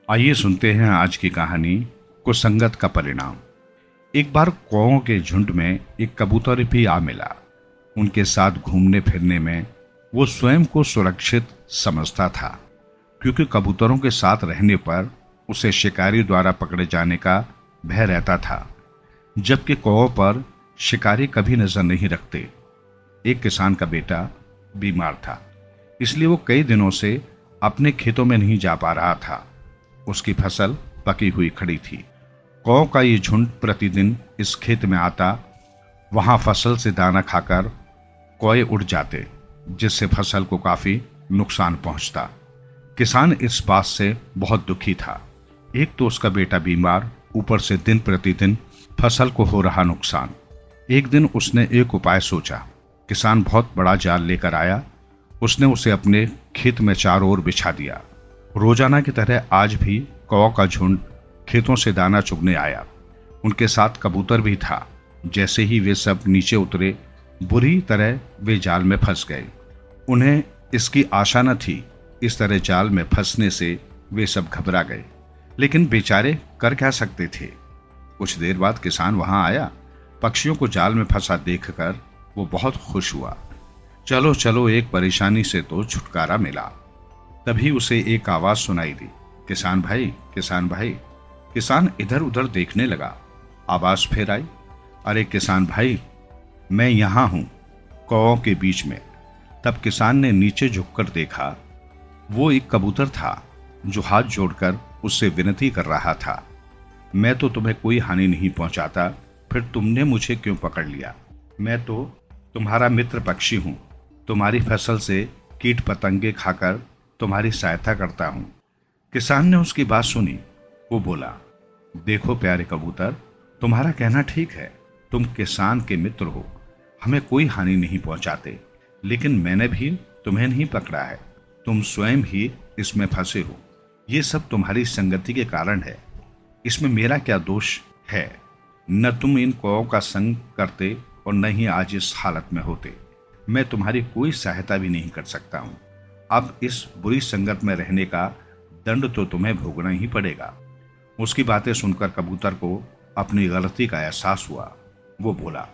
आइए सुनते हैं आज की कहानी कुसंगत का परिणाम। एक बार कौओं के झुंड में एक कबूतर भी आ मिला। उनके साथ घूमने फिरने में वो स्वयं को सुरक्षित समझता था, क्योंकि कबूतरों के साथ रहने पर उसे शिकारी द्वारा पकड़े जाने का भय रहता था, जबकि कौओं पर शिकारी कभी नजर नहीं रखते। एक किसान का बेटा बीमार था, इसलिए वो कई दिनों से अपने खेतों में नहीं जा पा रहा था। उसकी फसल पकी हुई खड़ी थी। कौओं का ये झुंड प्रतिदिन इस खेत में आता। वहां फसल से दाना खाकर कौए उड़ जाते, जिससे फसल को काफी नुकसान पहुंचता। किसान इस बात से बहुत दुखी था। एक तो उसका बेटा बीमार, ऊपर से दिन प्रतिदिन फसल को हो रहा नुकसान। एक दिन उसने एक उपाय सोचा। किसान बहुत बड़ा जाल लेकर आया। उसने उसे अपने खेत में चारों ओर बिछा दिया। रोजाना की तरह आज भी कौओं का झुंड खेतों से दाना चुगने आया। उनके साथ कबूतर भी था। जैसे ही वे सब नीचे उतरे, बुरी तरह वे जाल में फंस गए। उन्हें इसकी आशा न थी। इस तरह जाल में फंसने से वे सब घबरा गए, लेकिन बेचारे कर क्या सकते थे। कुछ देर बाद किसान वहां आया। पक्षियों को जाल में फंसा देखकर वो बहुत खुश हुआ। चलो चलो, एक परेशानी से तो छुटकारा मिला। तभी उसे एक आवाज सुनाई दी, किसान भाई, किसान भाई। किसान इधर उधर देखने लगा। आवाज फिर आई, अरे किसान भाई, मैं यहां हूं, कौओं के बीच में। तब किसान ने नीचे झुककर देखा। वो एक कबूतर था जो हाथ जोड़कर उससे विनती कर रहा था, मैं तो तुम्हें कोई हानि नहीं पहुंचाता, फिर तुमने मुझे क्यों पकड़ लिया? मैं तो तुम्हारा मित्र पक्षी हूं। तुम्हारी फसल से कीट पतंगे खाकर तुम्हारी सहायता करता हूं। किसान ने उसकी बात सुनी। वो बोला, देखो प्यारे कबूतर, तुम्हारा कहना ठीक है। तुम किसान के मित्र हो, हमें कोई हानि नहीं पहुंचाते, लेकिन मैंने भी तुम्हें नहीं पकड़ा है। तुम स्वयं ही इसमें फंसे हो। ये सब तुम्हारी संगति के कारण है। इसमें मेरा क्या दोष है? न तुम इन कौओं का संग करते और न ही आज इस हालत में होते। मैं तुम्हारी कोई सहायता भी नहीं कर सकता हूं। अब इस बुरी संगत में रहने का दंड तो तुम्हें भोगना ही पड़ेगा। उसकी बातें सुनकर कबूतर को अपनी गलती का एहसास हुआ। वो बोला,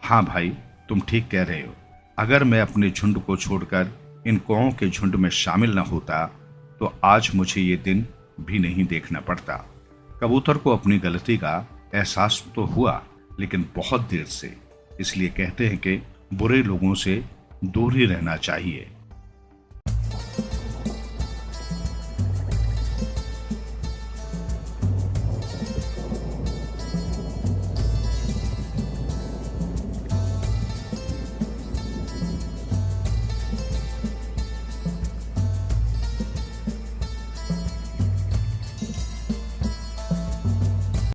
हाँ भाई, तुम ठीक कह रहे हो। अगर मैं अपने झुंड को छोड़कर इन कौओं के झुंड में शामिल न होता तो आज मुझे ये दिन भी नहीं देखना पड़ता। कबूतर को अपनी गलती का एहसास तो हुआ, लेकिन बहुत देर से। इसलिए कहते हैं कि बुरे लोगों से दूर ही रहना चाहिए।